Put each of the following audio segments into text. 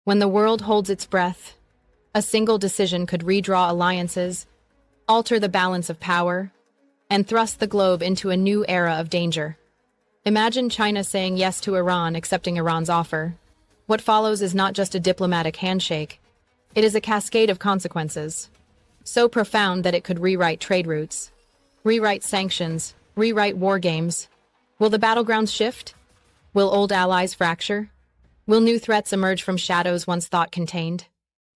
When the world holds its breath, a single decision could redraw alliances, alter the balance of power, and thrust the globe into a new era of danger. Imagine China saying yes to Iran, accepting Iran's offer. What follows is not just a diplomatic handshake. It is a cascade of consequences, so profound that it could rewrite trade routes, rewrite sanctions, rewrite war games. Will the battlegrounds shift? Will old allies fracture? Will new threats emerge from shadows once thought contained?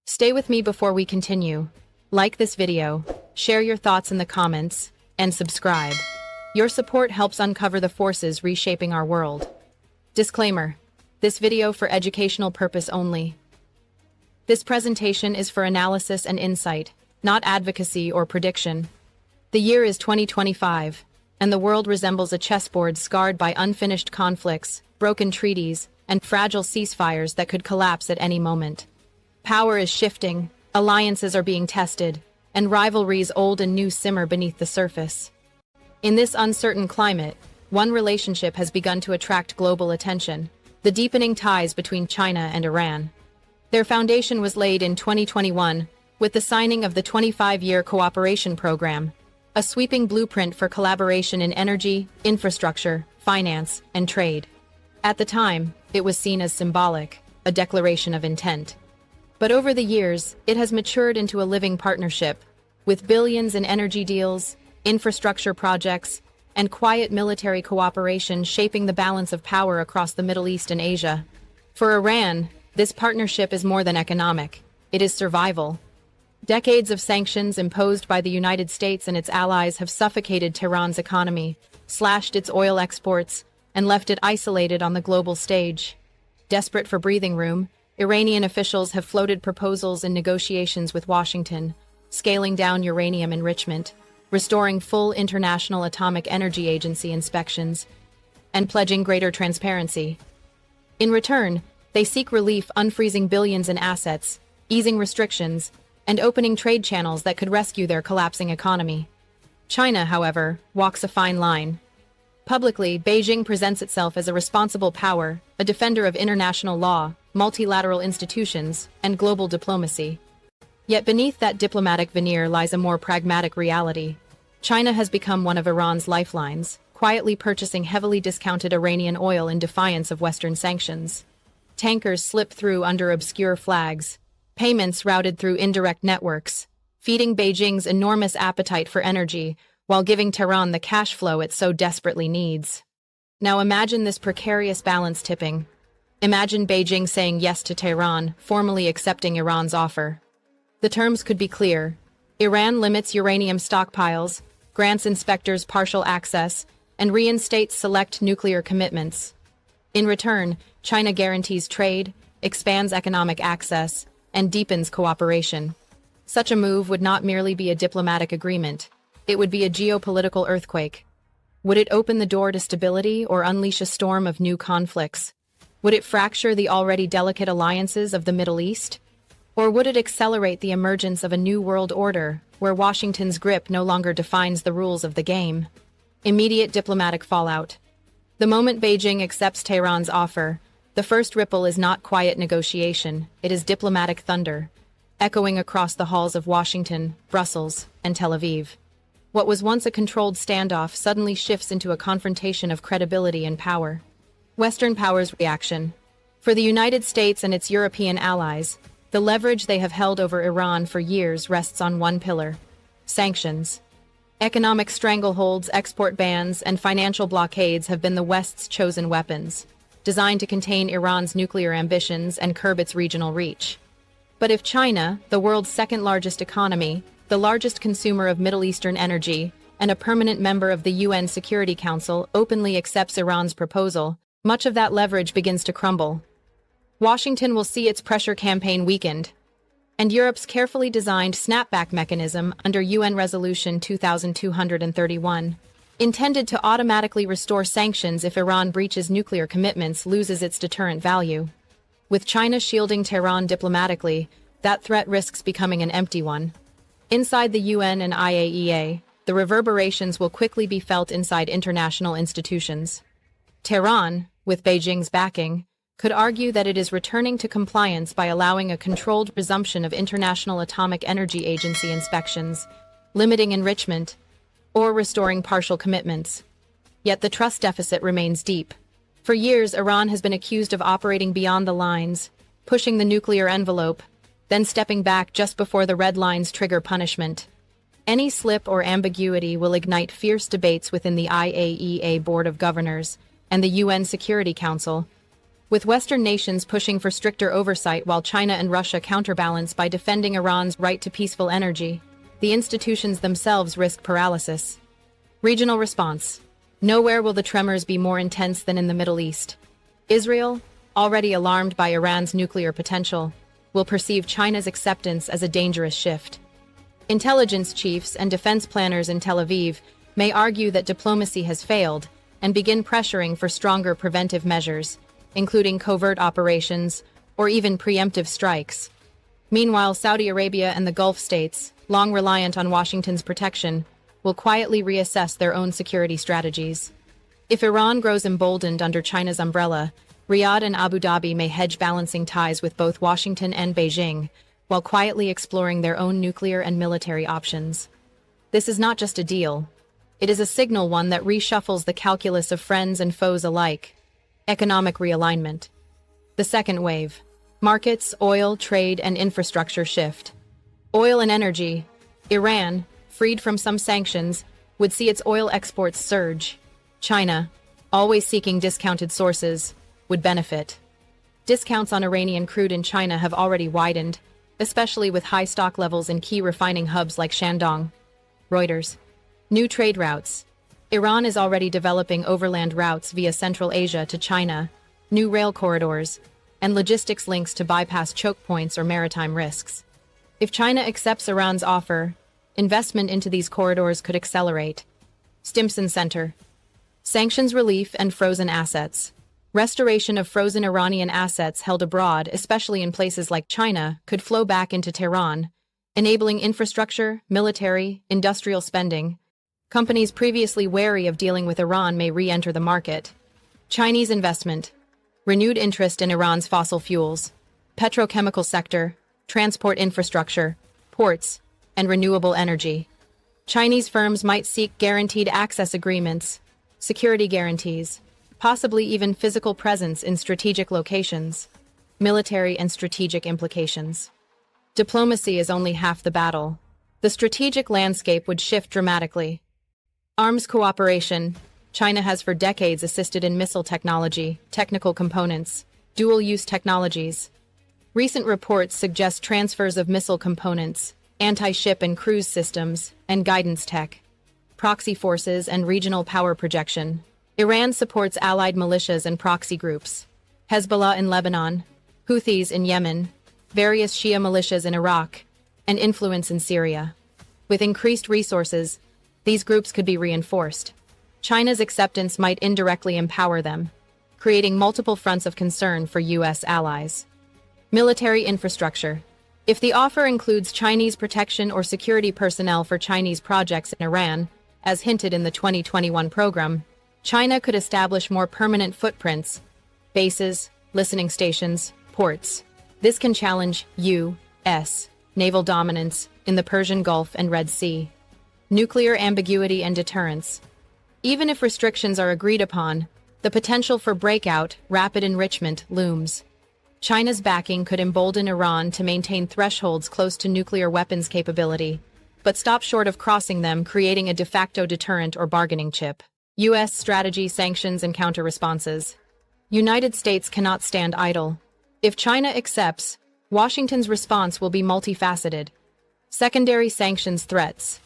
Stay with me before we continue. Like this video, share your thoughts in the comments, and subscribe. Your support helps uncover the forces reshaping our world. Disclaimer: this video for educational purpose only. This presentation is for analysis and insight, not advocacy or prediction. The year is 2025, and the world resembles a chessboard scarred by unfinished conflicts, broken treaties, and fragile ceasefires that could collapse at any moment. Power is shifting, alliances are being tested, and rivalries old and new simmer beneath the surface. In this uncertain climate, one relationship has begun to attract global attention: the deepening ties between China and Iran. Their foundation was laid in 2021 with the signing of the 25-year cooperation program, a sweeping blueprint for collaboration in energy, infrastructure, finance, and trade. At the time, it was seen as symbolic, a declaration of intent. But over the years, it has matured into a living partnership, with billions in energy deals, infrastructure projects, and quiet military cooperation shaping the balance of power across the Middle East and Asia. For Iran, this partnership is more than economic. It is survival. Decades of sanctions imposed by the United States and its allies have suffocated Tehran's economy, slashed its oil exports, and left it isolated on the global stage. Desperate for breathing room, Iranian officials have floated proposals in negotiations with Washington, scaling down uranium enrichment, restoring full International Atomic Energy Agency inspections, and pledging greater transparency. In return, they seek relief, unfreezing billions in assets, easing restrictions, and opening trade channels that could rescue their collapsing economy. China, however, walks a fine line. Publicly, Beijing presents itself as a responsible power, a defender of international law, multilateral institutions, and global diplomacy. Yet beneath that diplomatic veneer lies a more pragmatic reality. China has become one of Iran's lifelines, quietly purchasing heavily discounted Iranian oil in defiance of Western sanctions. Tankers slip through under obscure flags, payments routed through indirect networks, feeding Beijing's enormous appetite for energy while giving Tehran the cash flow it so desperately needs. Now imagine this precarious balance tipping. Imagine Beijing saying yes to Tehran, formally accepting Iran's offer. The terms could be clear. Iran limits uranium stockpiles, grants inspectors partial access, and reinstates select nuclear commitments. In return, China guarantees trade, expands economic access, and deepens cooperation. Such a move would not merely be a diplomatic agreement. It would be a geopolitical earthquake. Would it open the door to stability or unleash a storm of new conflicts? Would it fracture the already delicate alliances of the Middle East? Or would it accelerate the emergence of a new world order, where Washington's grip no longer defines the rules of the game? Immediate diplomatic fallout. The moment Beijing accepts Tehran's offer, the first ripple is not quiet negotiation, it is diplomatic thunder, echoing across the halls of Washington, Brussels, and Tel Aviv. What was once a controlled standoff suddenly shifts into a confrontation of credibility and power. Western powers' reaction. For the United States and its European allies, the leverage they have held over Iran for years rests on one pillar: sanctions. Economic strangleholds, export bans, and financial blockades have been the West's chosen weapons, designed to contain Iran's nuclear ambitions and curb its regional reach. But if China, the world's second-largest economy, the largest consumer of Middle Eastern energy, and a permanent member of the UN Security Council, openly accepts Iran's proposal, much of that leverage begins to crumble. Washington will see its pressure campaign weakened, and Europe's carefully designed snapback mechanism under UN Resolution 2231, intended to automatically restore sanctions if Iran breaches nuclear commitments, loses its deterrent value. With China shielding Tehran diplomatically, that threat risks becoming an empty one. Inside the UN and IAEA, the reverberations will quickly be felt inside international institutions. Tehran, with Beijing's backing, could argue that it is returning to compliance by allowing a controlled resumption of International Atomic Energy Agency inspections, limiting enrichment, or restoring partial commitments. Yet the trust deficit remains deep. For years, Iran has been accused of operating beyond the lines, pushing the nuclear envelope, then stepping back just before the red lines trigger punishment. Any slip or ambiguity will ignite fierce debates within the IAEA Board of Governors and the UN Security Council, with Western nations pushing for stricter oversight while China and Russia counterbalance by defending Iran's right to peaceful energy. The institutions themselves risk paralysis. Regional response. Nowhere will the tremors be more intense than in the Middle East. Israel, already alarmed by Iran's nuclear potential, will perceive China's acceptance as a dangerous shift. Intelligence chiefs and defense planners in Tel Aviv may argue that diplomacy has failed and begin pressuring for stronger preventive measures, including covert operations or even preemptive strikes. Meanwhile, Saudi Arabia and the Gulf states, long reliant on Washington's protection, will quietly reassess their own security strategies. If Iran grows emboldened under China's umbrella, Riyadh and Abu Dhabi may hedge balancing ties with both Washington and Beijing, while quietly exploring their own nuclear and military options. This is not just a deal. It is a signal one that reshuffles the calculus of friends and foes alike. Economic realignment. The second wave. Markets, oil, trade, and infrastructure shift. Oil and energy. Iran, freed from some sanctions, would see its oil exports surge. China, always seeking discounted sources, would benefit. Discounts on Iranian crude in China have already widened, especially with high stock levels in key refining hubs like Shandong. Reuters. New trade routes. Iran is already developing overland routes via Central Asia to China, new rail corridors, and logistics links to bypass choke points or maritime risks. If China accepts Iran's offer, investment into these corridors could accelerate. Stimson Center. Sanctions relief and frozen assets. Restoration of frozen Iranian assets held abroad, especially in places like China, could flow back into Tehran, enabling infrastructure, military, industrial spending. Companies previously wary of dealing with Iran may re-enter the market. Chinese investment. Renewed interest in Iran's fossil fuels, petrochemical sector, transport infrastructure, ports, and renewable energy. Chinese firms might seek guaranteed access agreements, security guarantees, possibly even physical presence in strategic locations. Military and strategic implications. Diplomacy is only half the battle. The strategic landscape would shift dramatically. Arms cooperation. China has for decades assisted in missile technology, technical components, dual-use technologies. Recent reports suggest transfers of missile components, anti-ship and cruise systems, and guidance tech, proxy forces and regional power projection. Iran supports allied militias and proxy groups. Hezbollah in Lebanon, Houthis in Yemen, various Shia militias in Iraq, and influence in Syria. With increased resources, these groups could be reinforced. China's acceptance might indirectly empower them, creating multiple fronts of concern for U.S. allies. Military infrastructure. If the offer includes Chinese protection or security personnel for Chinese projects in Iran, as hinted in the 2021 program, China could establish more permanent footprints, bases, listening stations, ports. This can challenge U.S. naval dominance in the Persian Gulf and Red Sea. Nuclear ambiguity and deterrence. Even if restrictions are agreed upon, the potential for breakout, rapid enrichment looms. China's backing could embolden Iran to maintain thresholds close to nuclear weapons capability, but stop short of crossing them, creating a de facto deterrent or bargaining chip. U.S. strategy, sanctions, and counter-responses. United States cannot stand idle. If China accepts, Washington's response will be multifaceted. Secondary sanctions threats.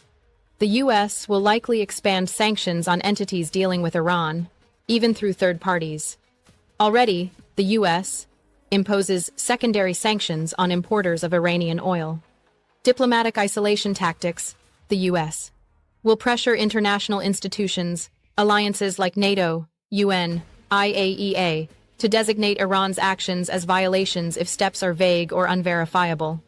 The U.S. will likely expand sanctions on entities dealing with Iran, even through third parties. Already, the U.S. imposes secondary sanctions on importers of Iranian oil. Diplomatic isolation tactics. The U.S. will pressure international institutions, alliances like NATO, UN, IAEA, to designate Iran's actions as violations if steps are vague or unverifiable.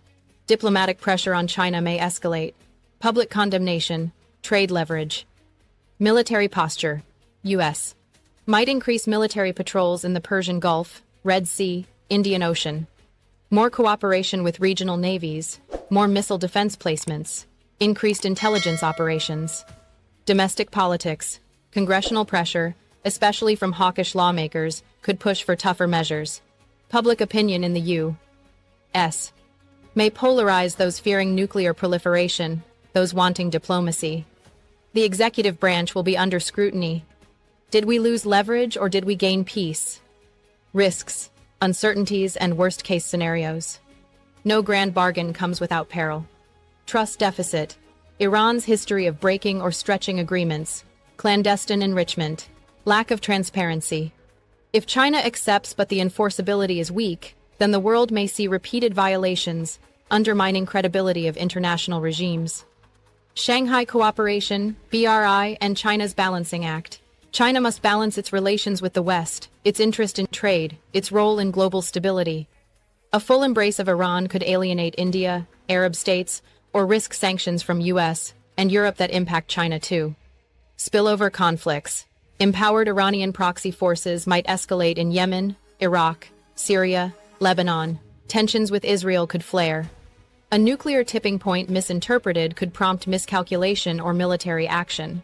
Diplomatic pressure on China may escalate. Public condemnation, trade leverage. Military posture. U.S. might increase military patrols in the Persian Gulf, Red Sea, Indian Ocean. More cooperation with regional navies, more missile defense placements, increased intelligence operations. Domestic politics, congressional pressure, especially from hawkish lawmakers, could push for tougher measures. Public opinion in the U.S. may polarize those fearing nuclear proliferation, those wanting diplomacy. The executive branch will be under scrutiny. Did we lose leverage or did we gain peace? Risks, uncertainties, and worst-case scenarios. No grand bargain comes without peril. Trust deficit, Iran's history of breaking or stretching agreements, clandestine enrichment, lack of transparency. If China accepts but the enforceability is weak, then the world may see repeated violations, undermining credibility of international regimes. Shanghai Cooperation, BRI, and China's Balancing Act. China must balance its relations with the West, its interest in trade, its role in global stability. A full embrace of Iran could alienate India, Arab states, or risk sanctions from US and Europe that impact China too. Spillover conflicts. Empowered Iranian proxy forces might escalate in Yemen, Iraq, Syria, Lebanon. Tensions with Israel could flare. A nuclear tipping point misinterpreted could prompt miscalculation or military action.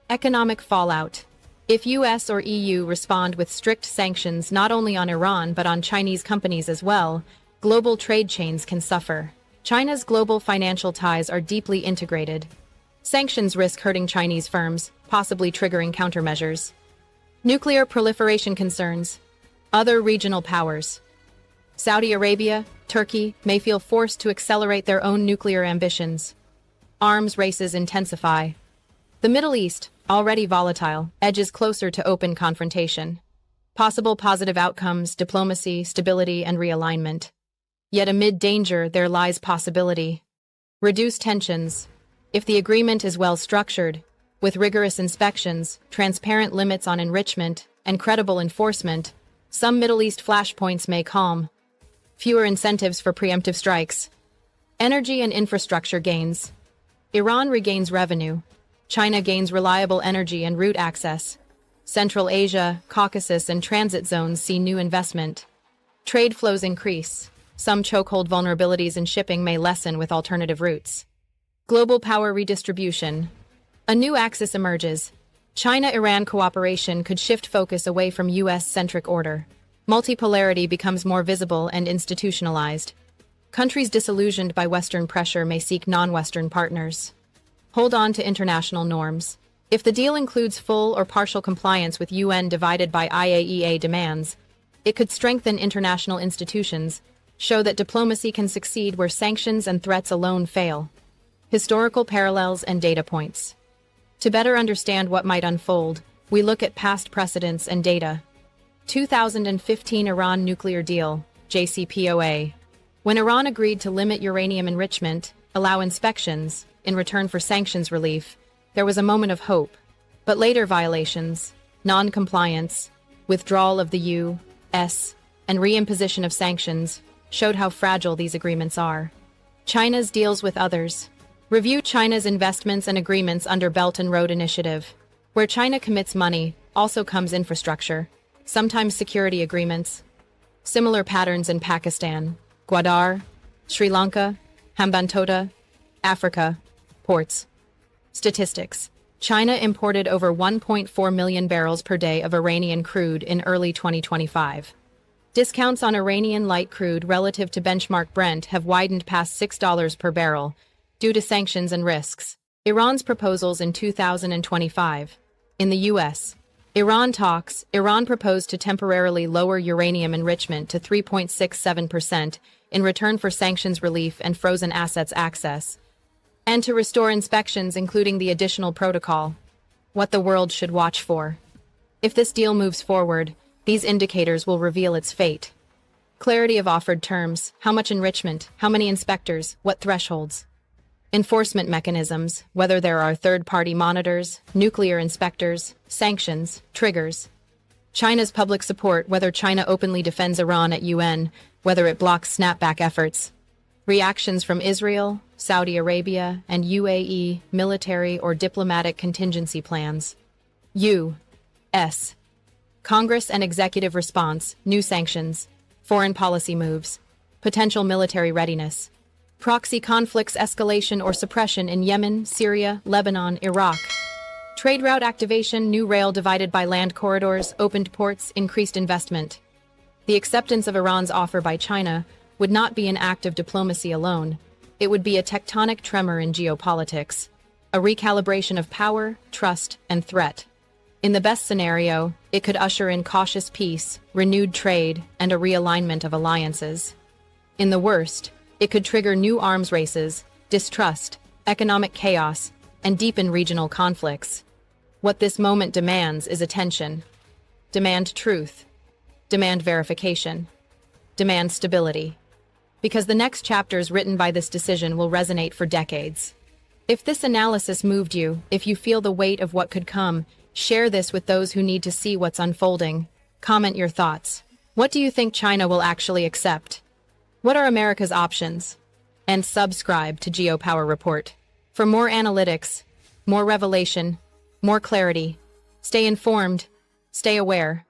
Economic fallout. If US or EU respond with strict sanctions not only on Iran but on Chinese companies as well, global trade chains can suffer. China's global financial ties are deeply integrated. Sanctions risk hurting Chinese firms, possibly triggering countermeasures. Nuclear proliferation concerns. Other regional powers. Saudi Arabia, Turkey may feel forced to accelerate their own nuclear ambitions. Arms races intensify. The Middle East, already volatile, edges closer to open confrontation. Possible positive outcomes, diplomacy, stability, and realignment. Yet amid danger, there lies possibility. Reduce tensions. If the agreement is well structured, with rigorous inspections, transparent limits on enrichment, and credible enforcement, some Middle East flashpoints may calm. Fewer incentives for preemptive strikes. Energy and infrastructure gains. Iran regains revenue. China gains reliable energy and route access. Central Asia, Caucasus, and transit zones see new investment. Trade flows increase. Some chokehold vulnerabilities in shipping may lessen with alternative routes. Global power redistribution. A new axis emerges. China-Iran cooperation could shift focus away from US-centric order. Multipolarity becomes more visible and institutionalized. Countries disillusioned by Western pressure may seek non-Western partners. Hold on to international norms. If the deal includes full or partial compliance with UN divided by IAEA demands, it could strengthen international institutions, show that diplomacy can succeed where sanctions and threats alone fail. Historical parallels and data points. To better understand what might unfold, we look at past precedents and data. 2015 Iran nuclear deal, JCPOA. When Iran agreed to limit uranium enrichment, allow inspections, in return for sanctions relief, there was a moment of hope. But later violations, non-compliance, withdrawal of the U.S., and reimposition of sanctions showed how fragile these agreements are. China's deals with others. Review China's investments and agreements under Belt and Road Initiative. Where China commits money, also comes infrastructure, sometimes security agreements. Similar patterns in Pakistan, Gwadar, Sri Lanka, Hambantota, Africa, ports. Statistics. China imported over 1.4 million barrels per day of Iranian crude in early 2025. Discounts on Iranian light crude relative to benchmark Brent have widened past $6 per barrel due to sanctions and risks. Iran's proposals in 2025. In the U.S., Iran proposed to temporarily lower uranium enrichment to 3.67% in return for sanctions relief and frozen assets access, and to restore inspections including the additional protocol. What the world should watch for. If this deal moves forward, these indicators will reveal its fate. Clarity of offered terms, how much enrichment, how many inspectors, what thresholds. Enforcement mechanisms, whether there are third-party monitors, nuclear inspectors, sanctions, triggers. China's public support, whether China openly defends Iran at UN, whether it blocks snapback efforts. Reactions from Israel, Saudi Arabia, and UAE, military or diplomatic contingency plans. U.S. Congress and executive response, new sanctions, foreign policy moves, potential military readiness, proxy conflicts escalation or suppression in Yemen, Syria, Lebanon, Iraq, trade route activation, new rail divided by land corridors, opened ports, increased investment. The acceptance of Iran's offer by China would not be an act of diplomacy alone. It would be a tectonic tremor in geopolitics, a recalibration of power, trust, and threat. In the best scenario, it could usher in cautious peace, renewed trade, and a realignment of alliances. In the worst, it could trigger new arms races, distrust, economic chaos, and deepen regional conflicts. What this moment demands is attention. Demand truth. Demand verification. Demand stability. Because the next chapters written by this decision will resonate for decades. If this analysis moved you, if you feel the weight of what could come, share this with those who need to see what's unfolding. Comment your thoughts. What do you think China will actually accept? What are America's options? And subscribe to GeoPower Report. For more analytics, more revelation, more clarity. Stay informed, stay aware.